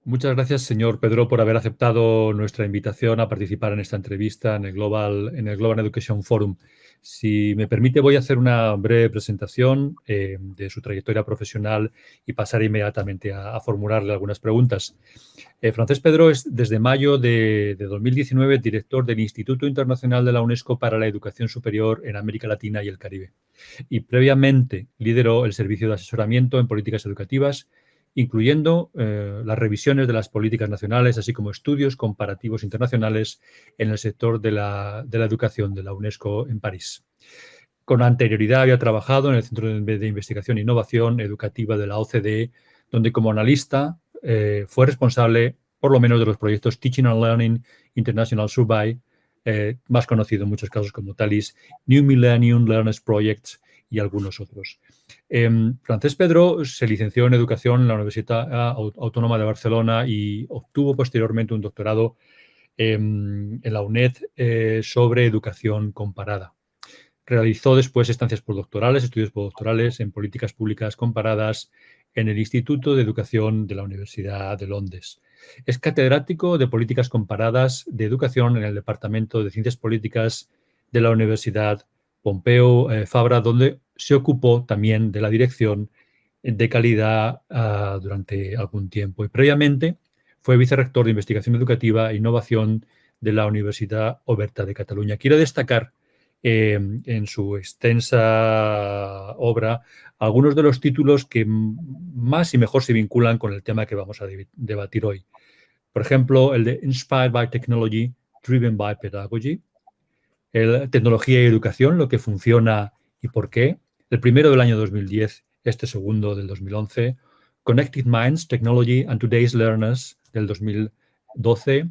Muchas gracias, señor Pedro, por haber aceptado nuestra invitación a participar en esta entrevista en el Global Education Forum. Si me permite, voy a hacer una breve presentación de su trayectoria profesional y pasar inmediatamente a formularle algunas preguntas. Francesc Pedro es, desde mayo de 2019, director del Instituto Internacional de la UNESCO para la Educación Superior en América Latina y el Caribe. Y previamente lideró el servicio de asesoramiento en políticas educativas, incluyendo las revisiones de las políticas nacionales, así como estudios comparativos internacionales en el sector de la educación de la UNESCO en París. Con anterioridad había trabajado en el Centro de Investigación e Innovación Educativa de la OCDE, donde como analista fue responsable por lo menos de los proyectos Teaching and Learning International Survey, más conocido en muchos casos como TALIS, New Millennium Learners Projects y algunos otros. Francesc Pedro se licenció en Educación en la Universidad Autónoma de Barcelona y obtuvo posteriormente un doctorado en la UNED sobre educación comparada. Realizó después estancias postdoctorales, estudios postdoctorales en políticas públicas comparadas en el Instituto de Educación de la Universidad de Londres. Es catedrático de políticas comparadas de educación en el Departamento de Ciencias Políticas de la Universidad Pompeu Fabra, donde se ocupó también de la dirección de calidad durante algún tiempo. Y previamente fue vicerrector de Investigación Educativa e Innovación de la Universidad Oberta de Cataluña. Quiero destacar en su extensa obra algunos de los títulos que más y mejor se vinculan con el tema que vamos a debatir hoy. Por ejemplo, el de Inspired by Technology, Driven by Pedagogy, el Tecnología y Educación, lo que funciona y por qué, el primero del año 2010, este segundo del 2011, Connected Minds, Technology and Today's Learners del 2012,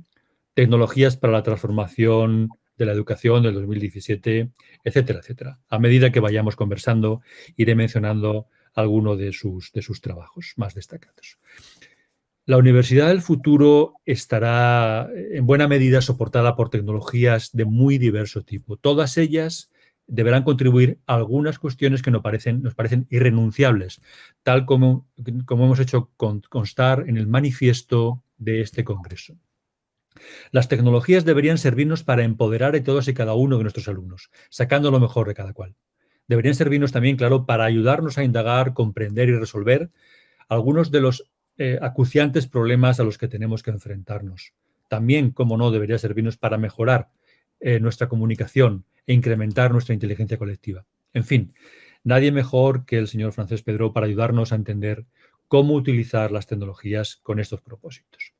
Tecnologías para la Transformación de la Educación del 2017, etcétera, etcétera. A medida que vayamos conversando, iré mencionando algunos de sus trabajos más destacados. La Universidad del Futuro estará en buena medida soportada por tecnologías de muy diverso tipo. Todas ellas deberán contribuir a algunas cuestiones que nos parecen irrenunciables, tal como hemos hecho constar en el manifiesto de este Congreso. Las tecnologías deberían servirnos para empoderar a todos y cada uno de nuestros alumnos, sacando lo mejor de cada cual. Deberían servirnos también, claro, para ayudarnos a indagar, comprender y resolver algunos de los acuciantes problemas a los que tenemos que enfrentarnos. También, como no, debería servirnos para mejorar nuestra comunicación e incrementar nuestra inteligencia colectiva. En fin, nadie mejor que el señor Francesc Pedro para ayudarnos a entender cómo utilizar las tecnologías con estos propósitos.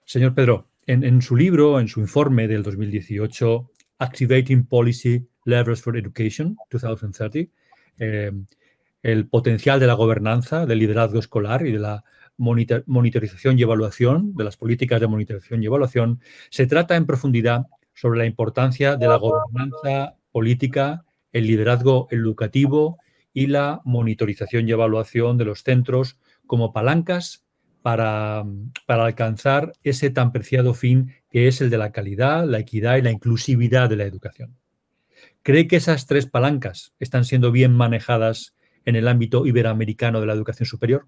Señor Pedro, en su libro, en su informe del 2018, Activating Policy Levers for Education 2030, el potencial de la gobernanza, del liderazgo escolar y de la monitorización y evaluación, de las políticas de monitorización y evaluación, se trata en profundidad sobre la importancia de la gobernanza política, el liderazgo educativo y la monitorización y evaluación de los centros como palancas para alcanzar ese tan preciado fin que es el de la calidad, la equidad y la inclusividad de la educación. ¿Cree que esas tres palancas están siendo bien manejadas en el ámbito iberoamericano de la educación superior?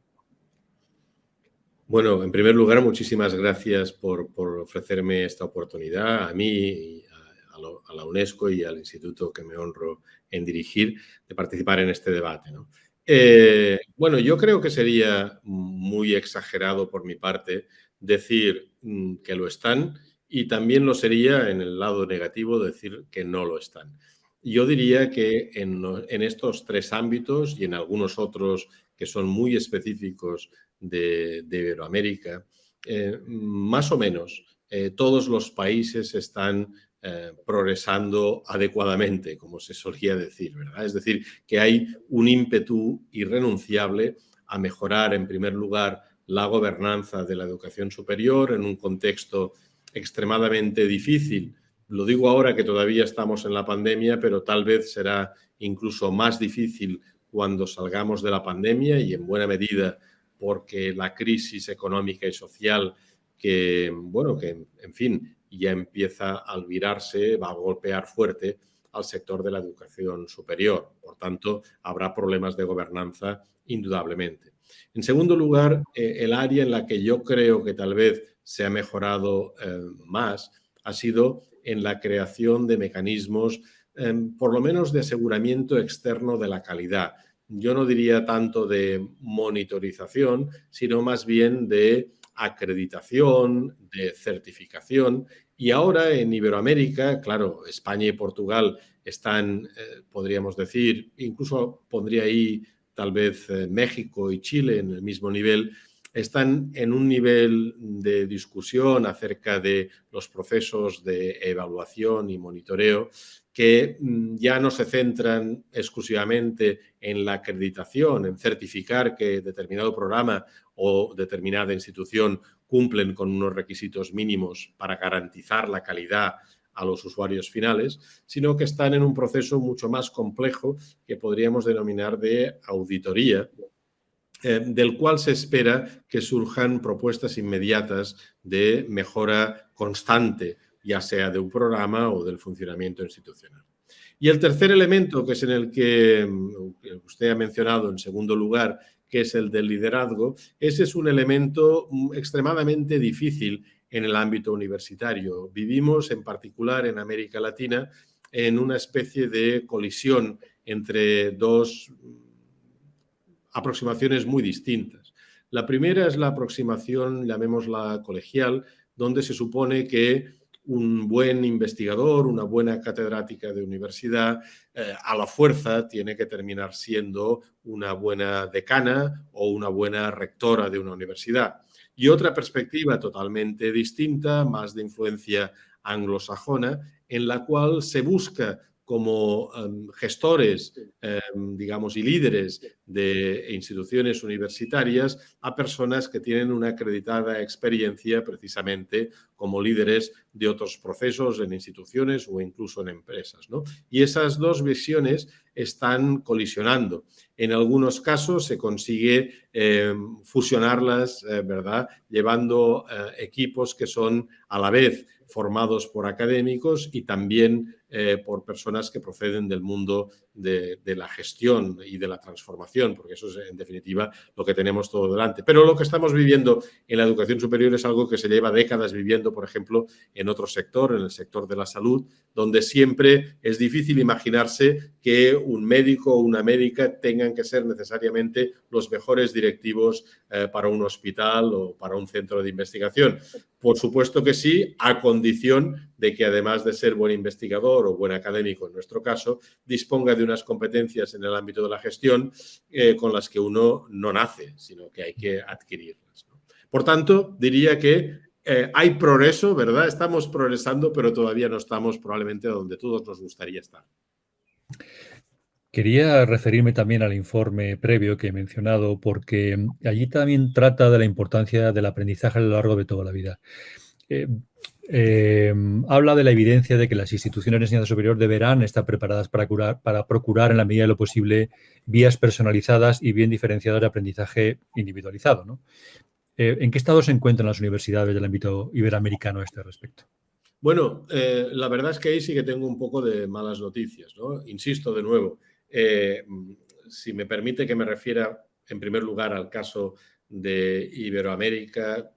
Bueno, en primer lugar, muchísimas gracias por ofrecerme esta oportunidad a mí, y a la UNESCO y al instituto que me honro en dirigir, de participar en este debate, ¿no? Bueno, yo creo que sería muy exagerado por mi parte decir que lo están, y también lo sería en el lado negativo decir que no lo están. Yo diría que en estos tres ámbitos y en algunos otros que son muy específicos de Iberoamérica, más o menos todos los países están progresando adecuadamente, como se solía decir, ¿verdad? Es decir, que hay un ímpetu irrenunciable a mejorar, en primer lugar, la gobernanza de la educación superior en un contexto extremadamente difícil. Lo digo ahora que todavía estamos en la pandemia, pero tal vez será incluso más difícil cuando salgamos de la pandemia, y en buena medida porque la crisis económica y social que, bueno, que en fin, ya empieza a albirarse, va a golpear fuerte al sector de la educación superior. Por tanto, habrá problemas de gobernanza indudablemente. En segundo lugar, el área en la que yo creo que tal vez se ha mejorado más ha sido en la creación de mecanismos, por lo menos de aseguramiento externo de la calidad. Yo no diría tanto de monitorización, sino más bien de acreditación, de certificación. Y ahora en Iberoamérica, claro, España y Portugal están, podríamos decir, incluso pondría ahí tal vez México y Chile en el mismo nivel, están en un nivel de discusión acerca de los procesos de evaluación y monitoreo que ya no se centran exclusivamente en la acreditación, en certificar que determinado programa o determinada institución cumplen con unos requisitos mínimos para garantizar la calidad a los usuarios finales, sino que están en un proceso mucho más complejo que podríamos denominar de auditoría, del cual se espera que surjan propuestas inmediatas de mejora constante, ya sea de un programa o del funcionamiento institucional. Y el tercer elemento, que es en el que usted ha mencionado en segundo lugar, que es el del liderazgo, ese es un elemento extremadamente difícil en el ámbito universitario. Vivimos, en particular en América Latina, en una especie de colisión entre dos aproximaciones muy distintas. La primera es la aproximación, llamémosla colegial, donde se supone que un buen investigador, una buena catedrática de universidad, a la fuerza tiene que terminar siendo una buena decana o una buena rectora de una universidad. Y otra perspectiva totalmente distinta, más de influencia anglosajona, en la cual se busca como gestores, digamos, y líderes de instituciones universitarias a personas que tienen una acreditada experiencia precisamente como líderes de otros procesos en instituciones o incluso en empresas, ¿no? Y esas dos visiones están colisionando. En algunos casos se consigue fusionarlas, ¿verdad?, llevando equipos que son a la vez formados por académicos y también por personas que proceden del mundo de la gestión y de la transformación, porque eso es en definitiva lo que tenemos todo delante. Pero lo que estamos viviendo en la educación superior es algo que se lleva décadas viviendo, por ejemplo, en otro sector, en el sector de la salud, donde siempre es difícil imaginarse que un médico o una médica tengan que ser necesariamente los mejores directivos para un hospital o para un centro de investigación. Por supuesto que sí, a condición de que además de ser buen investigador o buen académico en nuestro caso, disponga de unas competencias en el ámbito de la gestión con las que uno no nace, sino que hay que adquirirlas, ¿no? Por tanto, diría que hay progreso, ¿verdad? Estamos progresando, pero todavía no estamos probablemente donde todos nos gustaría estar. Quería referirme también al informe previo que he mencionado, porque allí también trata de la importancia del aprendizaje a lo largo de toda la vida. Habla de la evidencia de que las instituciones de enseñanza superior deberán estar preparadas para procurar, en la medida de lo posible, vías personalizadas y bien diferenciadas de aprendizaje individualizado, ¿no? ¿En qué estado se encuentran las universidades del ámbito iberoamericano a este respecto? Bueno, la verdad es que ahí sí que tengo un poco de malas noticias, ¿no? Insisto de nuevo, si me permite que me refiera en primer lugar al caso de Iberoamérica,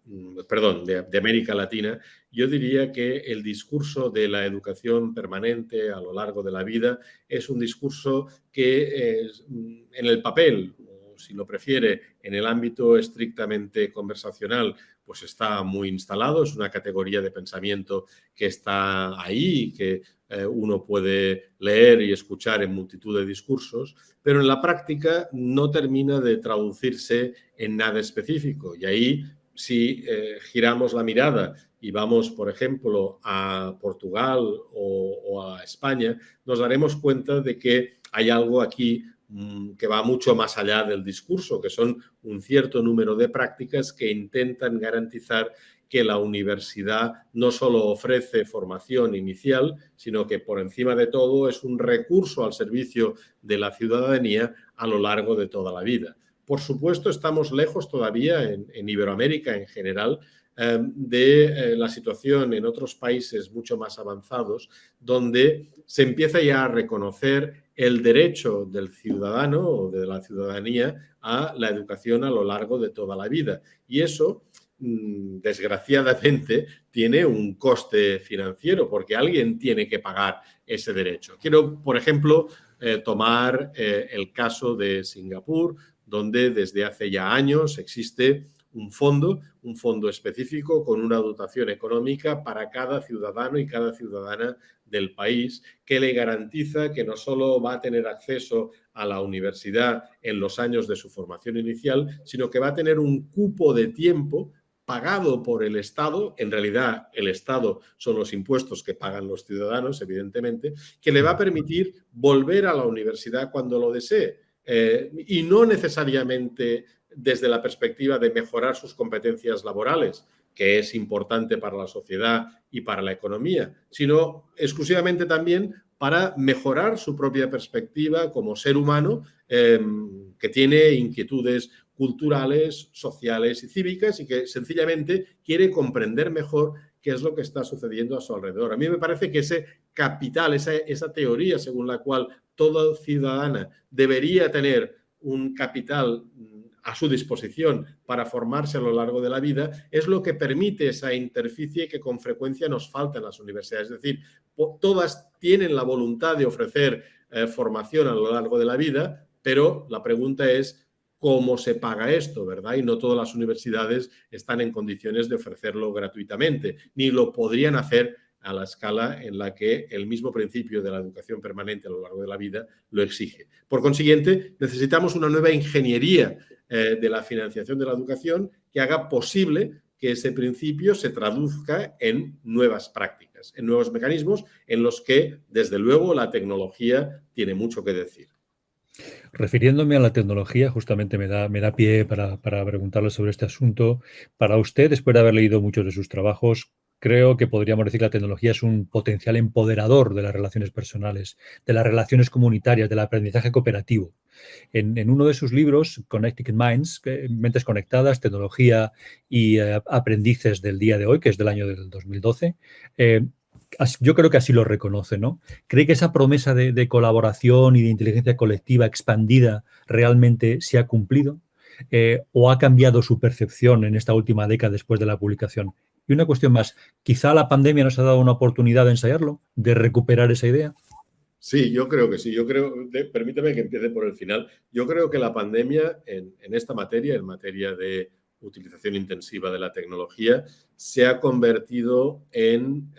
perdón, de América Latina, yo diría que el discurso de la educación permanente a lo largo de la vida es un discurso que en el papel, o si lo prefiere, en el ámbito estrictamente conversacional, pues está muy instalado, es una categoría de pensamiento que está ahí, que uno puede leer y escuchar en multitud de discursos, pero en la práctica no termina de traducirse en nada específico. Y ahí, si giramos la mirada y vamos, por ejemplo, a Portugal o a España, nos daremos cuenta de que hay algo aquí que va mucho más allá del discurso, que son un cierto número de prácticas que intentan garantizar que la universidad no solo ofrece formación inicial, sino que por encima de todo es un recurso al servicio de la ciudadanía a lo largo de toda la vida. Por supuesto, estamos lejos todavía en Iberoamérica en general de la situación en otros países mucho más avanzados, donde se empieza ya a reconocer el derecho del ciudadano o de la ciudadanía a la educación a lo largo de toda la vida. Y eso, desgraciadamente, tiene un coste financiero porque alguien tiene que pagar ese derecho. Quiero, por ejemplo, tomar el caso de Singapur, donde desde hace ya años existe un fondo específico con una dotación económica para cada ciudadano y cada ciudadana del país, que le garantiza que no solo va a tener acceso a la universidad en los años de su formación inicial, sino que va a tener un cupo de tiempo pagado por el Estado. En realidad, el Estado son los impuestos que pagan los ciudadanos, evidentemente, que le va a permitir volver a la universidad cuando lo desee. Y no necesariamente desde la perspectiva de mejorar sus competencias laborales, que es importante para la sociedad y para la economía, sino exclusivamente también para mejorar su propia perspectiva como ser humano que tiene inquietudes culturales, sociales y cívicas y que sencillamente quiere comprender mejor qué es lo que está sucediendo a su alrededor. A mí me parece que ese capital, esa teoría según la cual toda ciudadana debería tener un capital a su disposición para formarse a lo largo de la vida, es lo que permite esa interficie que con frecuencia nos falta en las universidades. Es decir, todas tienen la voluntad de ofrecer formación a lo largo de la vida, pero la pregunta es cómo se paga esto, ¿verdad? Y no todas las universidades están en condiciones de ofrecerlo gratuitamente, ni lo podrían hacer a la escala en la que el mismo principio de la educación permanente a lo largo de la vida lo exige. Por consiguiente, necesitamos una nueva ingeniería de la financiación de la educación que haga posible que ese principio se traduzca en nuevas prácticas, en nuevos mecanismos en los que, desde luego, la tecnología tiene mucho que decir. Refiriéndome a la tecnología, justamente me da pie para preguntarle sobre este asunto. Para usted, después de haber leído muchos de sus trabajos, creo que podríamos decir que la tecnología es un potencial empoderador de las relaciones personales, de las relaciones comunitarias, del aprendizaje cooperativo. En uno de sus libros, Connected Minds, Mentes Conectadas, Tecnología y Aprendices del Día de Hoy, que es del año del 2012, yo creo que así lo reconoce, ¿no? ¿Cree que esa promesa de colaboración y de inteligencia colectiva expandida realmente se ha cumplido? ¿O ha cambiado su percepción en esta última década después de la publicación? Y una cuestión más, ¿quizá la pandemia nos ha dado una oportunidad de ensayarlo, de recuperar esa idea? Sí, yo creo que sí. Permíteme que empiece por el final. Yo creo que la pandemia en esta materia, en materia de utilización intensiva de la tecnología, se ha convertido en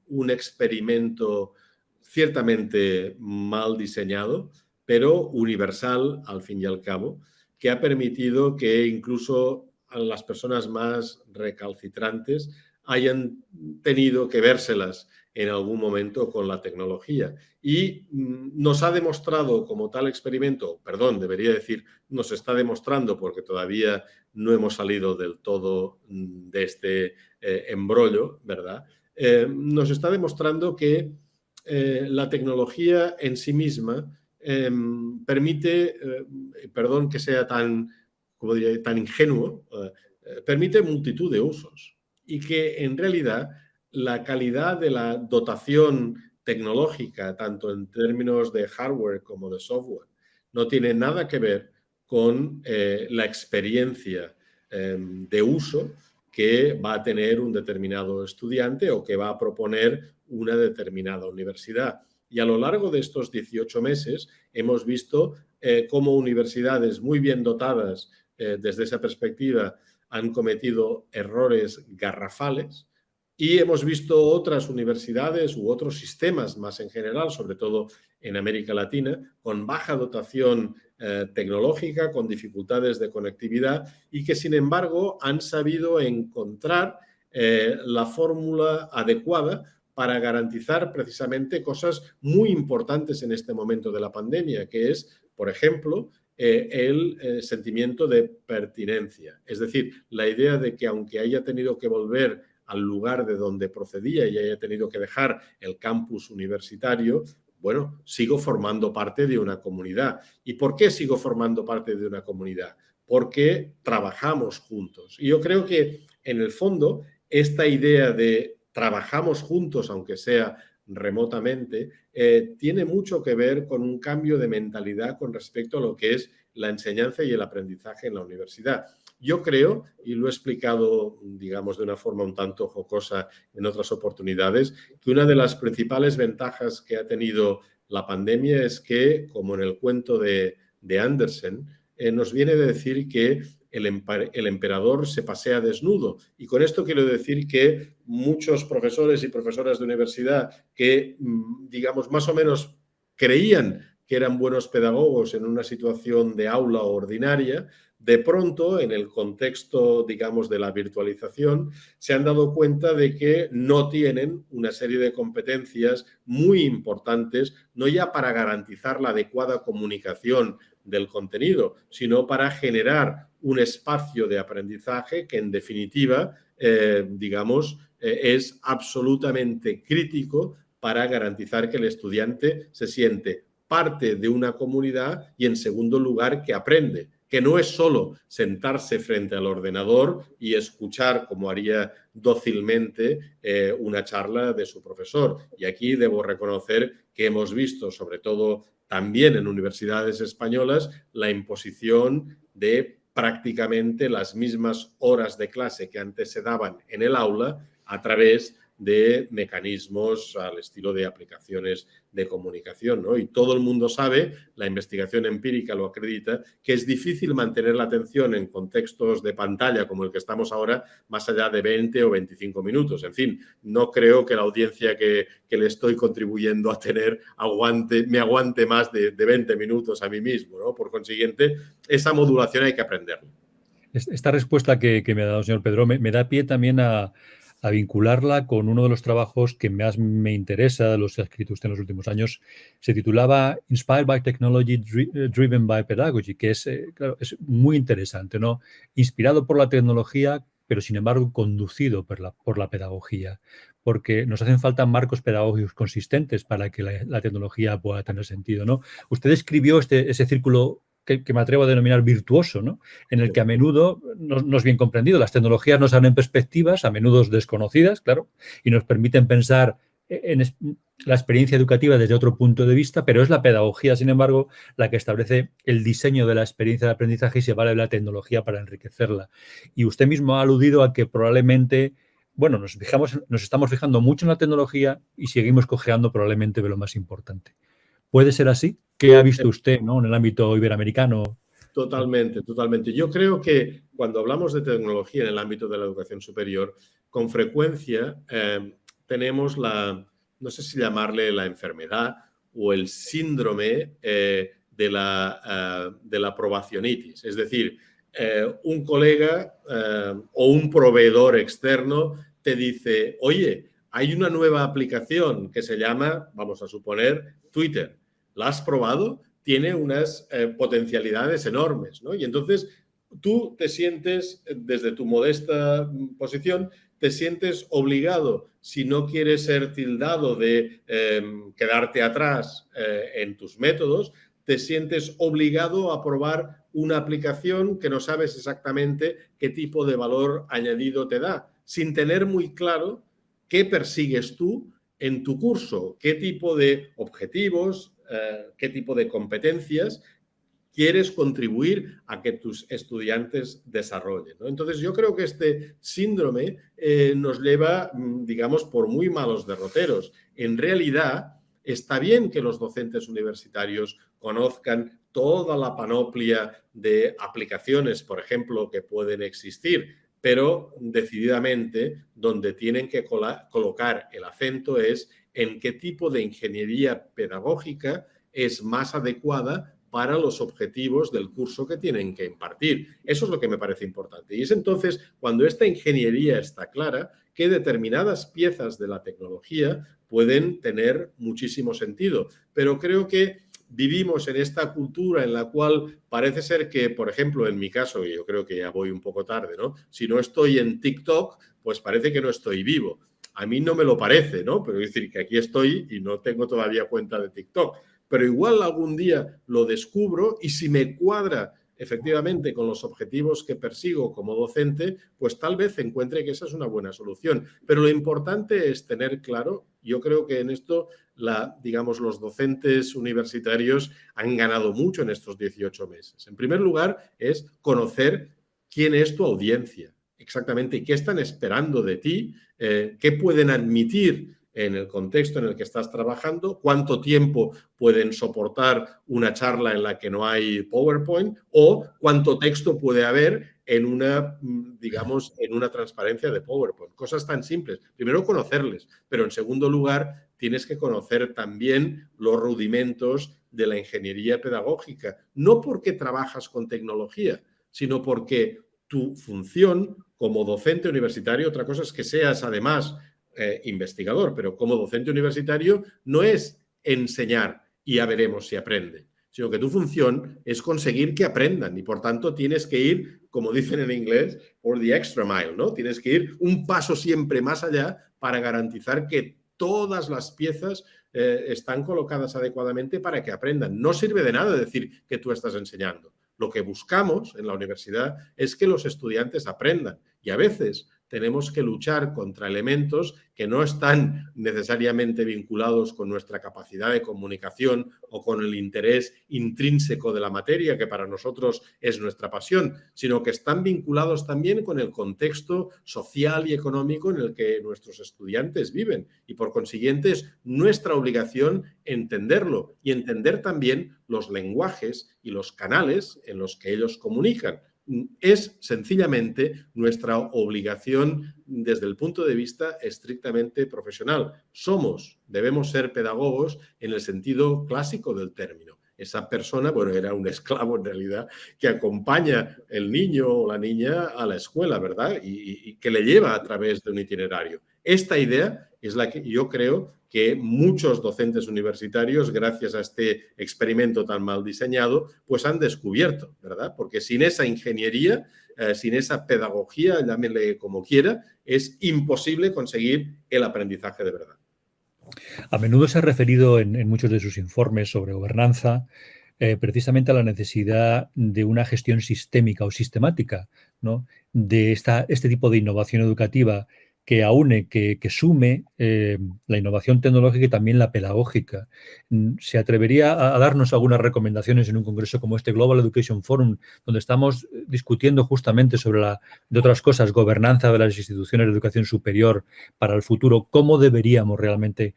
un experimento ciertamente mal diseñado, pero universal al fin y al cabo, que ha permitido que incluso a las personas más recalcitrantes hayan tenido que vérselas en algún momento con la tecnología. Y nos ha demostrado como tal experimento, perdón, debería decir, nos está demostrando porque todavía no hemos salido del todo de este embrollo, ¿verdad? Nos está demostrando que la tecnología en sí misma permite, perdón que sea tan, como diría, tan ingenuo, permite multitud de usos y que en realidad la calidad de la dotación tecnológica, tanto en términos de hardware como de software, no tiene nada que ver con la experiencia de uso que va a tener un determinado estudiante o que va a proponer una determinada universidad. Y a lo largo de estos 18 meses hemos visto cómo universidades muy bien dotadas desde esa perspectiva han cometido errores garrafales y hemos visto otras universidades u otros sistemas más en general, sobre todo en América Latina, con baja dotación tecnológica, con dificultades de conectividad y que, sin embargo, han sabido encontrar la fórmula adecuada para garantizar precisamente cosas muy importantes en este momento de la pandemia, que es, por ejemplo, el sentimiento de pertinencia. Es decir, la idea de que aunque haya tenido que volver al lugar de donde procedía y haya tenido que dejar el campus universitario, bueno, sigo formando parte de una comunidad. ¿Y por qué sigo formando parte de una comunidad? Porque trabajamos juntos. Y yo creo que, en el fondo, esta idea de trabajamos juntos, aunque sea remotamente, tiene mucho que ver con un cambio de mentalidad con respecto a lo que es la enseñanza y el aprendizaje en la universidad. Yo creo, y lo he explicado, digamos, de una forma un tanto jocosa en otras oportunidades, que una de las principales ventajas que ha tenido la pandemia es que, como en el cuento de Andersen, nos viene a decir que el emperador se pasea desnudo. Y con esto quiero decir que muchos profesores y profesoras de universidad que, digamos, más o menos creían que eran buenos pedagogos en una situación de aula ordinaria, de pronto, en el contexto, digamos, de la virtualización, se han dado cuenta de que no tienen una serie de competencias muy importantes, no ya para garantizar la adecuada comunicación del contenido, sino para generar un espacio de aprendizaje que, en definitiva, es absolutamente crítico para garantizar que el estudiante se siente parte de una comunidad y, en segundo lugar, que aprende, que no es solo sentarse frente al ordenador y escuchar, como haría dócilmente, una charla de su profesor. Y aquí debo reconocer que hemos visto, sobre todo también en universidades españolas, la imposición de prácticamente las mismas horas de clase que antes se daban en el aula a través de mecanismos al estilo de aplicaciones de comunicación, ¿no? Y todo el mundo sabe, la investigación empírica lo acredita, que es difícil mantener la atención en contextos de pantalla como el que estamos ahora más allá de 20 o 25 minutos. En fin, no creo que la audiencia que le estoy contribuyendo a tener me aguante más de 20 minutos a mí mismo, ¿no? Por consiguiente, esa modulación hay que aprenderla. Esta respuesta que me ha dado el señor Pedro me da pie también a vincularla con uno de los trabajos que más me interesa, de los que ha escrito usted en los últimos años. Se titulaba Inspired by Technology, Driven by Pedagogy, que es, claro, es muy interesante, ¿no? Inspirado por la tecnología, pero sin embargo conducido por la pedagogía, porque nos hacen falta marcos pedagógicos consistentes para que la tecnología pueda tener sentido, ¿no? Usted escribió ese círculo que me atrevo a denominar virtuoso, ¿no? En el que a menudo no es bien comprendido. Las tecnologías nos abren perspectivas, a menudo desconocidas, claro, y nos permiten pensar en la experiencia educativa desde otro punto de vista, pero es la pedagogía, sin embargo, la que establece el diseño de la experiencia de aprendizaje y se vale de la tecnología para enriquecerla. Y usted mismo ha aludido a que probablemente, bueno, nos estamos fijando mucho en la tecnología y seguimos cojeando probablemente de lo más importante. ¿Puede ser así? ¿Qué ha visto usted, ¿no?, en el ámbito iberoamericano? Totalmente, totalmente. Yo creo que cuando hablamos de tecnología en el ámbito de la educación superior, con frecuencia tenemos no sé si llamarle la enfermedad o el síndrome de la aprobacionitis. Es decir, un colega o un proveedor externo te dice, oye, hay una nueva aplicación que se llama, vamos a suponer, Twitter. ¿La has probado? Tiene unas potencialidades enormes, ¿no? Y entonces tú te sientes, desde tu modesta posición, te sientes obligado, si no quieres ser tildado de quedarte atrás en tus métodos, te sientes obligado a probar una aplicación que no sabes exactamente qué tipo de valor añadido te da, sin tener muy claro qué persigues tú en tu curso, qué tipo de objetivos, qué tipo de competencias quieres contribuir a que tus estudiantes desarrollen, ¿no? Entonces, yo creo que este síndrome nos lleva, digamos, por muy malos derroteros. En realidad, está bien que los docentes universitarios conozcan toda la panoplia de aplicaciones, por ejemplo, que pueden existir, pero decididamente donde tienen que colocar el acento es en qué tipo de ingeniería pedagógica es más adecuada para los objetivos del curso que tienen que impartir. Eso es lo que me parece importante. Y es entonces cuando esta ingeniería está clara que determinadas piezas de la tecnología pueden tener muchísimo sentido. Pero creo que vivimos en esta cultura en la cual parece ser que, por ejemplo, en mi caso, y yo creo que ya voy un poco tarde, ¿no? Si no estoy en TikTok, pues parece que no estoy vivo. A mí no me lo parece, ¿no? Pero es decir, que aquí estoy y no tengo todavía cuenta de TikTok. Pero igual algún día lo descubro y si me cuadra efectivamente con los objetivos que persigo como docente, pues tal vez encuentre que esa es una buena solución. Pero lo importante es tener claro, yo creo que en esto, digamos, los docentes universitarios han ganado mucho en estos 18 meses. En primer lugar, es conocer quién es tu audiencia, exactamente qué están esperando de ti, qué pueden admitir en el contexto en el que estás trabajando, cuánto tiempo pueden soportar una charla en la que no hay PowerPoint o cuánto texto puede haber en una, digamos, en una transparencia de PowerPoint. Cosas tan simples. Primero, conocerles, pero en segundo lugar, tienes que conocer también los rudimentos de la ingeniería pedagógica. No porque trabajas con tecnología, sino porque tu función como docente universitario, otra cosa es que seas además investigador, pero como docente universitario no es enseñar y ya veremos si aprende, sino que tu función es conseguir que aprendan y por tanto tienes que ir, como dicen en inglés, for the extra mile, ¿no? Tienes que ir un paso siempre más allá para garantizar que todas las piezas están colocadas adecuadamente para que aprendan. No sirve de nada decir que tú estás enseñando. Lo que buscamos en la universidad es que los estudiantes aprendan y a veces tenemos que luchar contra elementos que no están necesariamente vinculados con nuestra capacidad de comunicación o con el interés intrínseco de la materia, que para nosotros es nuestra pasión, sino que están vinculados también con el contexto social y económico en el que nuestros estudiantes viven. Y por consiguiente es nuestra obligación entenderlo y entender también los lenguajes y los canales en los que ellos comunican. Es sencillamente nuestra obligación desde el punto de vista estrictamente profesional. Debemos ser pedagogos en el sentido clásico del término. Esa persona, bueno, era un esclavo en realidad, que acompaña el niño o la niña a la escuela, ¿verdad? Y que le lleva a través de un itinerario. Esta idea es la que yo creo que muchos docentes universitarios, gracias a este experimento tan mal diseñado, pues han descubierto, ¿verdad? Porque sin esa ingeniería, sin esa pedagogía, llámenle como quiera, es imposible conseguir el aprendizaje de verdad. A menudo se ha referido en muchos de sus informes sobre gobernanza precisamente a la necesidad de una gestión sistémica o sistemática, ¿no? De este tipo de innovación educativa que aúne, que sume la innovación tecnológica y también la pedagógica. ¿Se atrevería a darnos algunas recomendaciones en un congreso como este Global Education Forum, donde estamos discutiendo justamente sobre de otras cosas, gobernanza de las instituciones de educación superior para el futuro? ¿Cómo deberíamos realmente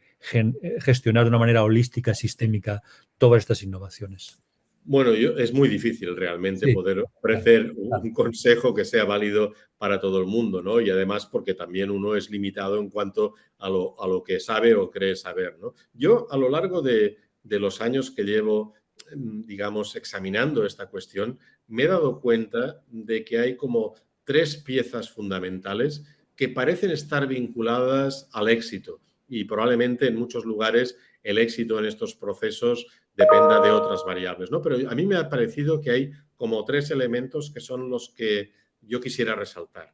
gestionar de una manera holística, sistémica, todas estas innovaciones? Bueno, es muy difícil realmente poder ofrecer un consejo que sea válido para todo el mundo, ¿no? Y además porque también uno es limitado en cuanto a lo que sabe o cree saber, ¿no? Yo, a lo largo de los años que llevo, digamos, examinando esta cuestión, me he dado cuenta de que hay como 3 piezas fundamentales que parecen estar vinculadas al éxito y probablemente en muchos lugares el éxito en estos procesos dependa de otras variables, ¿no? Pero a mí me ha parecido que hay como 3 elementos que son los que yo quisiera resaltar.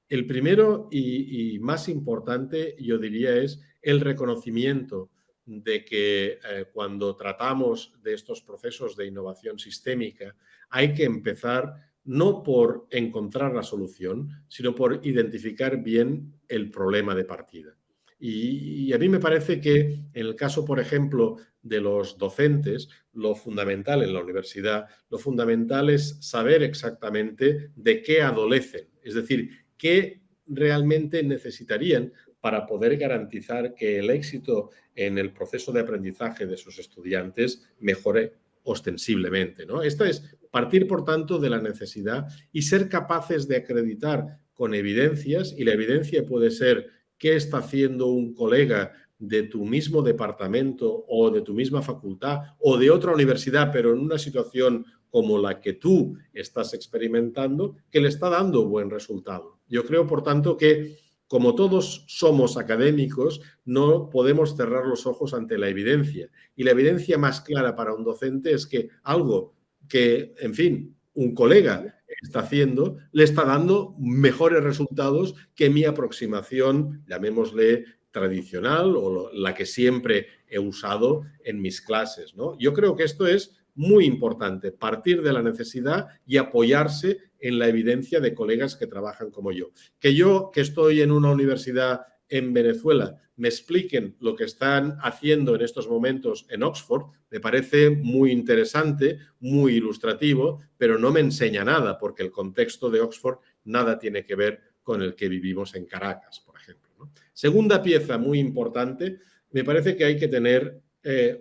El primero y más importante, yo diría, es el reconocimiento de que cuando tratamos de estos procesos de innovación sistémica hay que empezar no por encontrar la solución, sino por identificar bien el problema de partida. Y a mí me parece que en el caso, por ejemplo, de los docentes, lo fundamental en la universidad, lo fundamental es saber exactamente de qué adolecen, es decir, qué realmente necesitarían para poder garantizar que el éxito en el proceso de aprendizaje de sus estudiantes mejore ostensiblemente, ¿no? Esto es partir, por tanto, de la necesidad y ser capaces de acreditar con evidencias, y la evidencia puede ser qué está haciendo un colega de tu mismo departamento o de tu misma facultad o de otra universidad, pero en una situación como la que tú estás experimentando, que le está dando buen resultado. Yo creo, por tanto, que como todos somos académicos, no podemos cerrar los ojos ante la evidencia. Y la evidencia más clara para un docente es que algo que, en fin, un colega está haciendo, le está dando mejores resultados que mi aproximación, llamémosle tradicional o la que siempre he usado en mis clases, ¿no? Yo creo que esto es muy importante, partir de la necesidad y apoyarse en la evidencia de colegas que trabajan como yo. Que yo, que estoy en una universidad en Venezuela, me expliquen lo que están haciendo en estos momentos en Oxford, me parece muy interesante, muy ilustrativo, pero no me enseña nada, porque el contexto de Oxford nada tiene que ver con el que vivimos en Caracas, por ejemplo, ¿no? Segunda pieza muy importante, me parece que hay que tener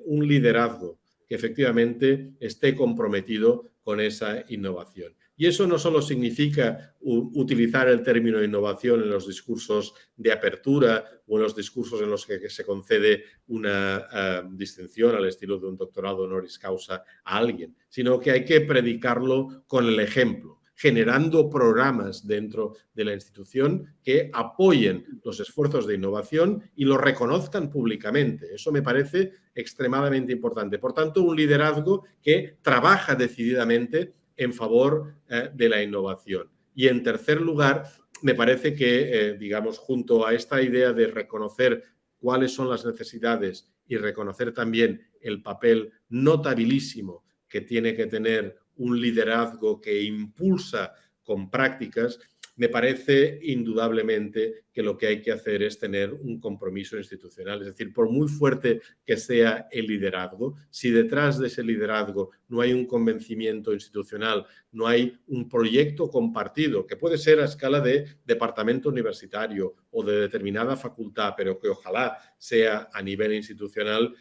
un liderazgo que efectivamente esté comprometido con esa innovación. Y eso no solo significa utilizar el término innovación en los discursos de apertura o en los discursos en los que se concede una distinción al estilo de un doctorado honoris causa a alguien, sino que hay que predicarlo con el ejemplo, generando programas dentro de la institución que apoyen los esfuerzos de innovación y los reconozcan públicamente. Eso me parece extremadamente importante. Por tanto, un liderazgo que trabaja decididamente en favor de la innovación. Y en tercer lugar, me parece que, digamos, junto a esta idea de reconocer cuáles son las necesidades y reconocer también el papel notabilísimo que tiene que tener un liderazgo que impulsa con prácticas, me parece indudablemente que lo que hay que hacer es tener un compromiso institucional. Es decir, por muy fuerte que sea el liderazgo, si detrás de ese liderazgo no hay un convencimiento institucional, no hay un proyecto compartido, que puede ser a escala de departamento universitario o de determinada facultad, pero que ojalá sea a nivel institucional,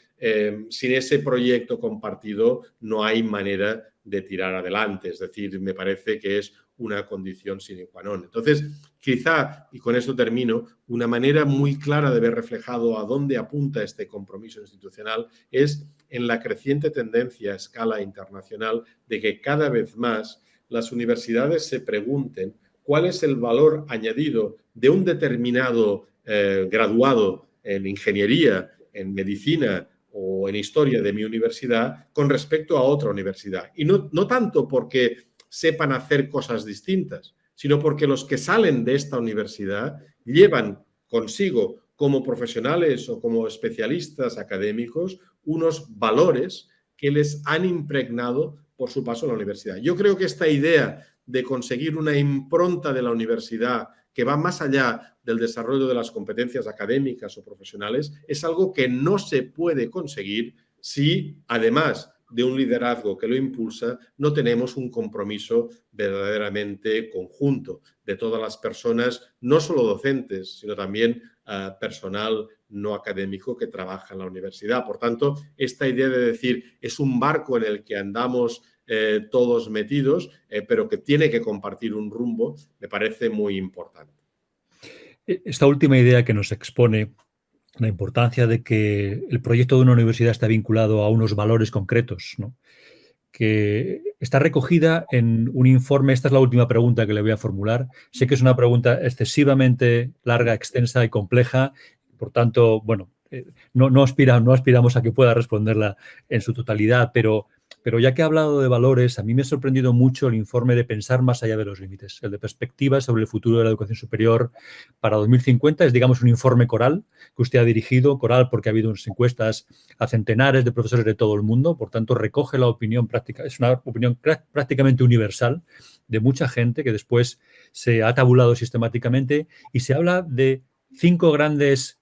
sin ese proyecto compartido no hay manera de tirar adelante. Es decir, me parece que es una condición sine qua non. Entonces, quizá, y con esto termino, una manera muy clara de ver reflejado a dónde apunta este compromiso institucional es en la creciente tendencia a escala internacional de que cada vez más las universidades se pregunten cuál es el valor añadido de un determinado graduado en ingeniería, en medicina o en historia de mi universidad con respecto a otra universidad. Y no tanto porque sepan hacer cosas distintas, sino porque los que salen de esta universidad llevan consigo como profesionales o como especialistas académicos unos valores que les han impregnado por su paso a la universidad. Yo creo que esta idea de conseguir una impronta de la universidad que va más allá del desarrollo de las competencias académicas o profesionales es algo que no se puede conseguir si, además de un liderazgo que lo impulsa, no tenemos un compromiso verdaderamente conjunto de todas las personas, no solo docentes, sino también personal no académico que trabaja en la universidad. Por tanto, esta idea de decir es un barco en el que andamos todos metidos, pero que tiene que compartir un rumbo, me parece muy importante. Esta última idea que nos expone la importancia de que el proyecto de una universidad está vinculado a unos valores concretos, ¿no?, que está recogida en un informe. Esta es la última pregunta que le voy a formular. Sé que es una pregunta excesivamente larga, extensa y compleja. Por tanto, bueno, no aspiramos a que pueda responderla en su totalidad, pero ya que ha hablado de valores, a mí me ha sorprendido mucho el informe de Pensar más allá de los límites, el de perspectivas sobre el futuro de la educación superior para 2050. Es, digamos, un informe coral que usted ha dirigido, coral porque ha habido unas encuestas a centenares de profesores de todo el mundo, por tanto recoge la opinión práctica, es una opinión prácticamente universal de mucha gente que después se ha tabulado sistemáticamente y se habla de 5 grandes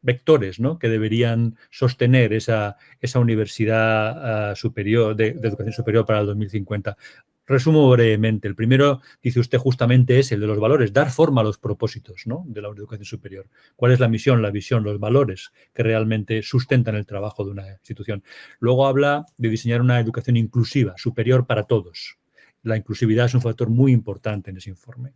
vectores, ¿no?, que deberían sostener esa universidad superior de educación superior para el 2050. Resumo brevemente. El primero, dice usted, justamente es el de los valores, dar forma a los propósitos, ¿no?, de la educación superior. ¿Cuál es la misión, la visión, los valores que realmente sustentan el trabajo de una institución? Luego habla de diseñar una educación inclusiva, superior para todos. La inclusividad es un factor muy importante en ese informe.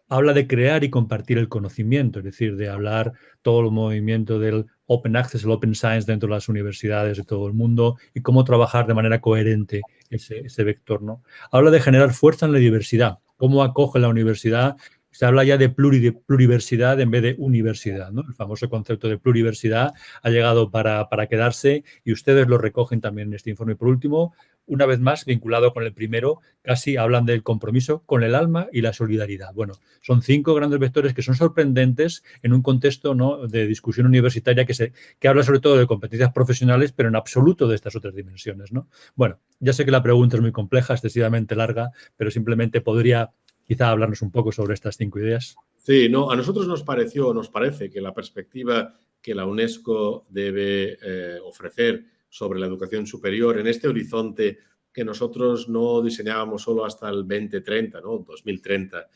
Habla de crear y compartir el conocimiento, es decir, de hablar todo el movimiento del Open Access, el Open Science dentro de las universidades de todo el mundo y cómo trabajar de manera coherente ese vector, ¿no? Habla de generar fuerza en la diversidad, cómo acoge la universidad se habla ya de pluriversidad en vez de universidad, ¿no? El famoso concepto de pluriversidad ha llegado para quedarse y ustedes lo recogen también en este informe. Y por último, una vez más, vinculado con el primero, casi hablan del compromiso con el alma y la solidaridad. Bueno, son 5 grandes vectores que son sorprendentes en un contexto, ¿no?, de discusión universitaria que habla sobre todo de competencias profesionales, pero en absoluto de estas otras dimensiones, ¿no? Bueno, ya sé que la pregunta es muy compleja, excesivamente larga, pero simplemente podría quizá hablarnos un poco sobre estas 5 ideas. Sí, no, a nosotros nos parece que la perspectiva que la UNESCO debe ofrecer sobre la educación superior en este horizonte que nosotros no diseñábamos solo hasta el 2030, ¿no? 2030,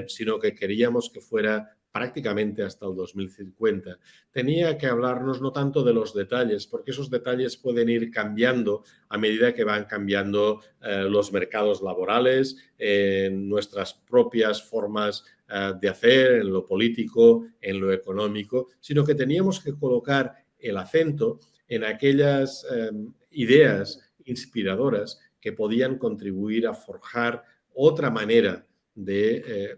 sino que queríamos que fuera prácticamente hasta el 2050. Tenía que hablarnos no tanto de los detalles, porque esos detalles pueden ir cambiando a medida que van cambiando los mercados laborales, nuestras propias formas de hacer, en lo político, en lo económico, sino que teníamos que colocar el acento en aquellas ideas inspiradoras que podían contribuir a forjar otra manera de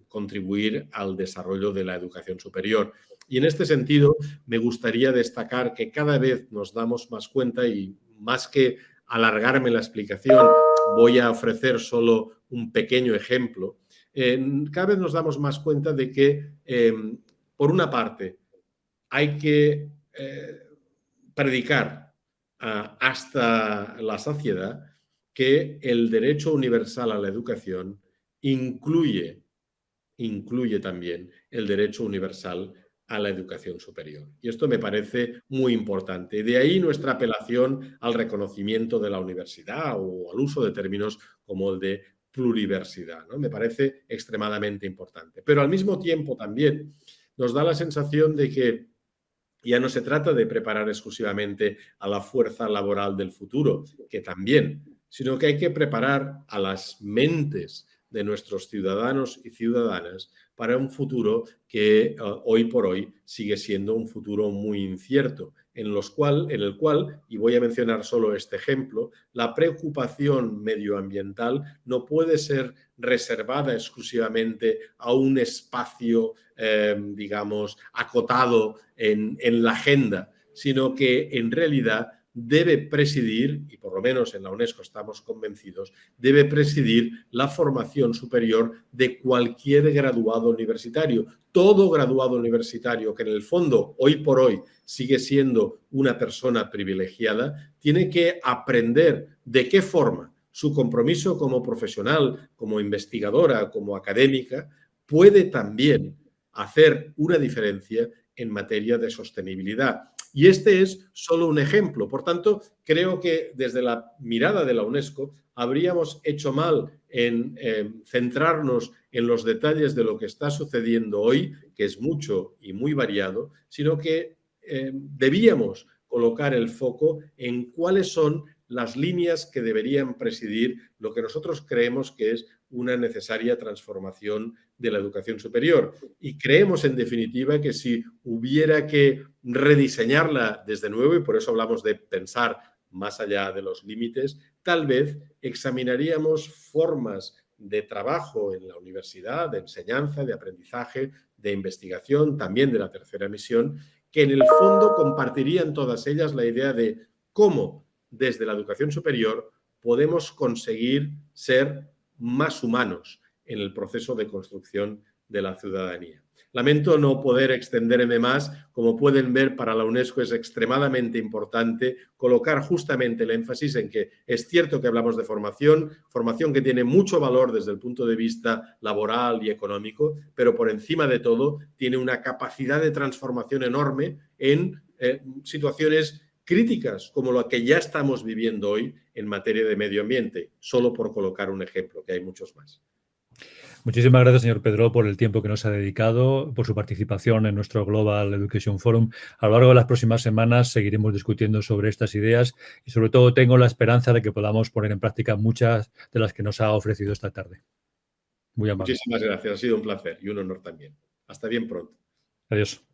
contribuir al desarrollo de la educación superior. Y en este sentido, me gustaría destacar que cada vez nos damos más cuenta, y más que alargarme la explicación, voy a ofrecer solo un pequeño ejemplo. Cada vez nos damos más cuenta de que, por una parte, hay que predicar hasta la saciedad que el derecho universal a la educación incluye también el derecho universal a la educación superior. Y esto me parece muy importante. De ahí nuestra apelación al reconocimiento de la universidad o al uso de términos como el de pluriversidad, ¿no? Me parece extremadamente importante. Pero al mismo tiempo también nos da la sensación de que ya no se trata de preparar exclusivamente a la fuerza laboral del futuro, que también, sino que hay que preparar a las mentes de nuestros ciudadanos y ciudadanas para un futuro que hoy por hoy sigue siendo un futuro muy incierto, en el cual, y voy a mencionar solo este ejemplo, la preocupación medioambiental no puede ser reservada exclusivamente a un espacio, digamos, acotado en la agenda, sino que en realidad debe presidir, y por lo menos en la UNESCO estamos convencidos, debe presidir la formación superior de cualquier graduado universitario. Todo graduado universitario que en el fondo, hoy por hoy, sigue siendo una persona privilegiada, tiene que aprender de qué forma su compromiso como profesional, como investigadora, como académica, puede también hacer una diferencia en materia de sostenibilidad. Y este es solo un ejemplo. Por tanto, creo que desde la mirada de la UNESCO habríamos hecho mal en centrarnos en los detalles de lo que está sucediendo hoy, que es mucho y muy variado, sino que debíamos colocar el foco en cuáles son las líneas que deberían presidir lo que nosotros creemos que es una necesaria transformación de la educación superior. Y creemos, en definitiva, que si hubiera que rediseñarla desde nuevo, y por eso hablamos de pensar más allá de los límites, tal vez examinaríamos formas de trabajo en la universidad, de enseñanza, de aprendizaje, de investigación, también de la tercera misión, que en el fondo compartirían todas ellas la idea de cómo desde la educación superior podemos conseguir ser más humanos en el proceso de construcción de la ciudadanía. Lamento no poder extenderme más. Como pueden ver, para la UNESCO es extremadamente importante colocar justamente el énfasis en que es cierto que hablamos de formación que tiene mucho valor desde el punto de vista laboral y económico, pero por encima de todo tiene una capacidad de transformación enorme en situaciones críticas como la que ya estamos viviendo hoy en materia de medio ambiente, solo por colocar un ejemplo, que hay muchos más. Muchísimas gracias, señor Pedró, por el tiempo que nos ha dedicado, por su participación en nuestro Global Education Forum. A lo largo de las próximas semanas seguiremos discutiendo sobre estas ideas y, sobre todo, tengo la esperanza de que podamos poner en práctica muchas de las que nos ha ofrecido esta tarde. Muy amable. Muchísimas gracias, ha sido un placer y un honor también. Hasta bien pronto. Adiós.